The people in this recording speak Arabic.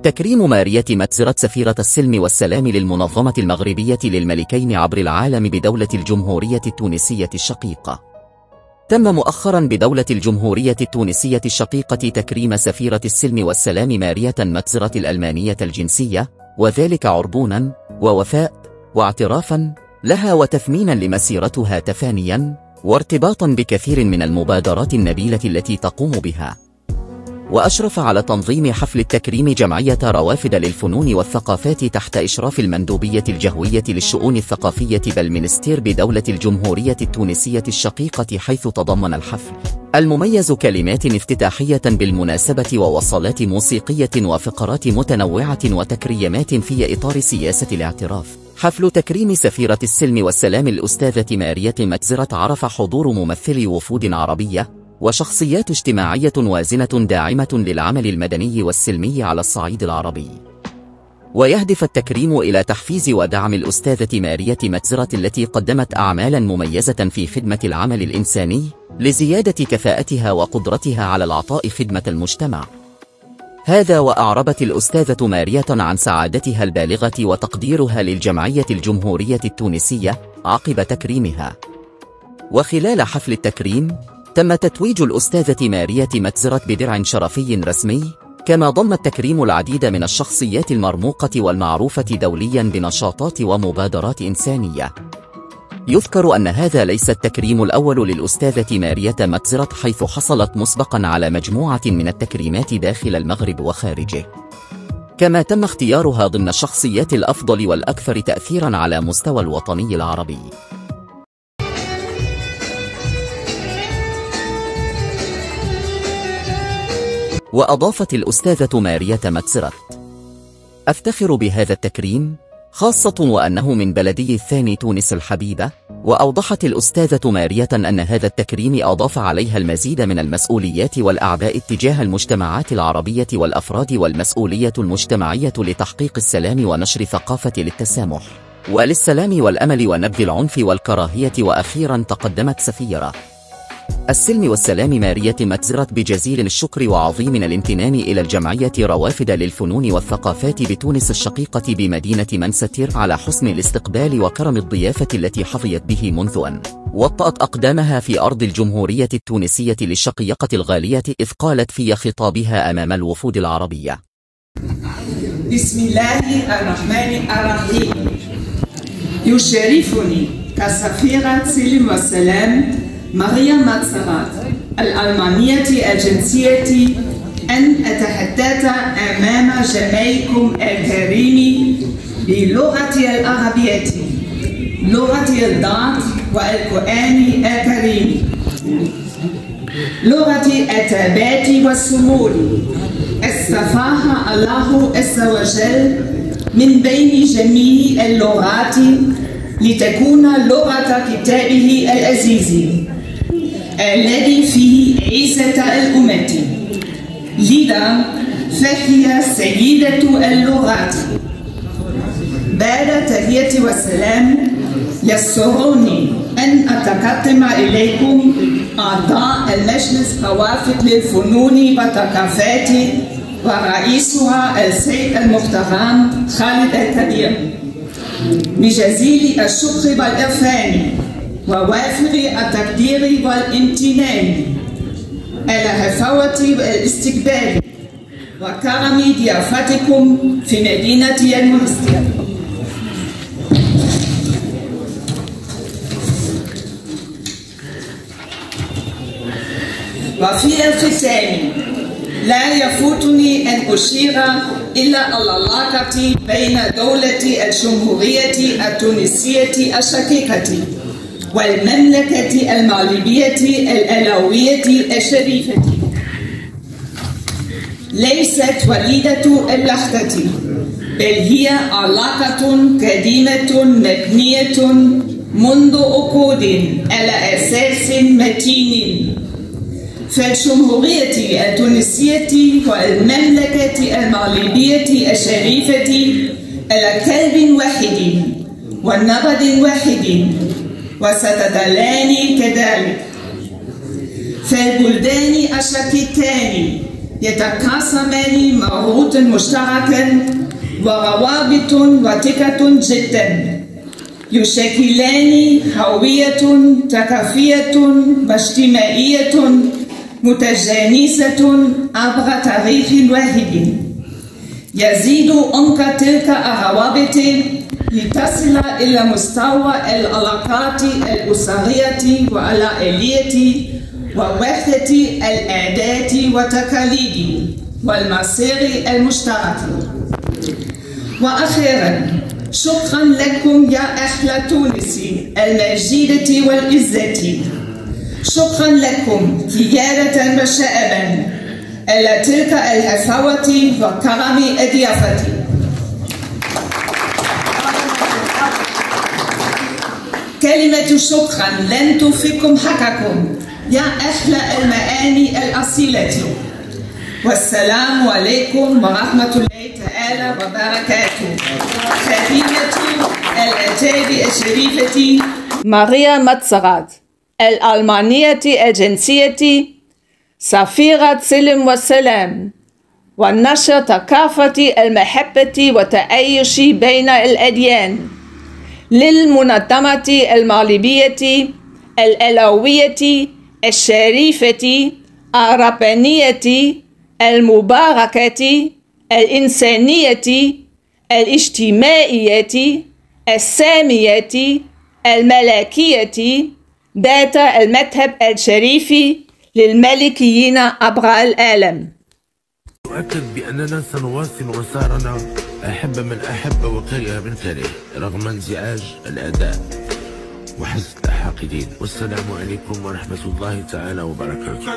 تكريم مارية متزرت سفيرة السلم والسلام للمنظمة المغربية للملكين عبر العالم بدولة الجمهورية التونسية الشقيقة. تم مؤخرا بدولة الجمهورية التونسية الشقيقة تكريم سفيرة السلم والسلام مارية متزرت الألمانية الجنسية، وذلك عربونا ووفاء واعترافا لها وتثمينا لمسيرتها تفانيا وارتباطا بكثير من المبادرات النبيلة التي تقوم بها. وأشرف على تنظيم حفل التكريم جمعية روافد للفنون والثقافات تحت إشراف المندوبية الجهوية للشؤون الثقافية بالمنستير بدولة الجمهورية التونسية الشقيقة، حيث تضمن الحفل المميز كلمات افتتاحية بالمناسبة ووصلات موسيقية وفقرات متنوعة وتكريمات في إطار سياسة الاعتراف. حفل تكريم سفيرة السلم والسلام الأستاذة مارية متزرت عرف حضور ممثلي وفود عربية وشخصيات اجتماعية وازنة داعمة للعمل المدني والسلمي على الصعيد العربي. ويهدف التكريم إلى تحفيز ودعم الأستاذة مارية متزرت التي قدمت أعمالا مميزة في خدمة العمل الإنساني لزيادة كفاءتها وقدرتها على العطاء خدمة المجتمع. هذا وأعربت الأستاذة مارية عن سعادتها البالغة وتقديرها للجمعية الجمهورية التونسية عقب تكريمها. وخلال حفل التكريم تم تتويج الأستاذة مارية متزرت بدرع شرفي رسمي، كما ضم التكريم العديد من الشخصيات المرموقة والمعروفة دوليا بنشاطات ومبادرات إنسانية. يذكر أن هذا ليس التكريم الأول للأستاذة مارية متزرت، حيث حصلت مسبقا على مجموعة من التكريمات داخل المغرب وخارجه، كما تم اختيارها ضمن الشخصيات الأفضل والأكثر تأثيرا على مستوى الوطني العربي. وأضافت الأستاذة مارية متزرت: أفتخر بهذا التكريم خاصة وأنه من بلدي الثاني تونس الحبيبة. وأوضحت الأستاذة مارية أن هذا التكريم أضاف عليها المزيد من المسؤوليات والأعباء اتجاه المجتمعات العربية والأفراد، والمسؤولية المجتمعية لتحقيق السلام ونشر ثقافة للتسامح وللسلام والأمل ونبذ العنف والكراهية. وأخيرا تقدمت سفيرة السلم والسلام مارية متزرت بجزيل الشكر وعظيم الامتنان إلى الجمعية روافد للفنون والثقافات بتونس الشقيقة بمدينة منستير على حسن الاستقبال وكرم الضيافة التي حظيت به منذ أن وطأت أقدامها في أرض الجمهورية التونسية للشقيقة الغالية، إذ قالت في خطابها أمام الوفود العربية: بسم الله الرحمن الرحيم. يشرفني كسفيرة السلم والسلام ماريا متزرت الألمانية الجنسية أن أتحدث أمام جميعكم الكريم بلغتي العربية، لغة الدار والقرآن الكريم، لغة الثبات والسمو. اصطفاها الله عز وجل من بين جميع اللغات لتكون لغة كتابه العزيز الذي فيه عزة الأمة، لذا فهي سيدة اللغات. بعد التحية والسلام يسرني أن أتقدم إليكم أعضاء المجلس روافد للفنون والثقافات ورئيسها السيد المحترم خالد الكبير بجزيل الشكر والإرفان ووافر التقدير والامتنان على حفاوة الاستقبال وكرم ضيافتكم في مدينة المنستير. وفي الختام لا يفوتني أن أشير إلى العلاقة بين دولة الجمهورية التونسية الشقيقة والمملكة المغربية العلوية الشريفة. ليست وليدة اللحظة، بل هي علاقة قديمة مبنية منذ عقود على أساس متين. فالجمهورية التونسية والمملكة المغربية الشريفة على كلب واحد ونبض واحد، وستظلان كذلك. فالبلدان الشقيقتان يتقاسمان موروث مشترك وروابط وثيقة جدا، يشكلان هوية ثقافية واجتماعية متجانسة عبر تاريخ واحد. يزيد عمق تلك الروابط لتصل إلى مستوى العلاقات الأسرية والعائلية ووحدة العادات والتقاليد والمصير المشترك. وأخيرا، شكرا لكم يا أهل تونس المجيدة والعزة. شكرا لكم قيادة وشعبا على تلك الحفاوة وكرم الضيافة. كلمة شكرا لن توفيكم حقكم يا أهل المعاني الأصيلة. والسلام عليكم ورحمة الله تعالى وبركاته. خادمة الأتابع الشريفة ماريا ماتسرات الألمانية الجنسية، سفيرة سلم والسلام ونشر ثقافة المحبة والتعايش بين الأديان للمنظمة المغربية العلوية الشريفة الربانية المباركة الإنسانية الاجتماعية السامية الملكية ذات المذهب الشريف للملكيين عبر العالم. أؤكد بأننا سنواصل مسارنا أحب من أحب وكره من كره رغم انزعاج الأداء وحسد الحاقدين. والسلام عليكم ورحمة الله تعالى وبركاته.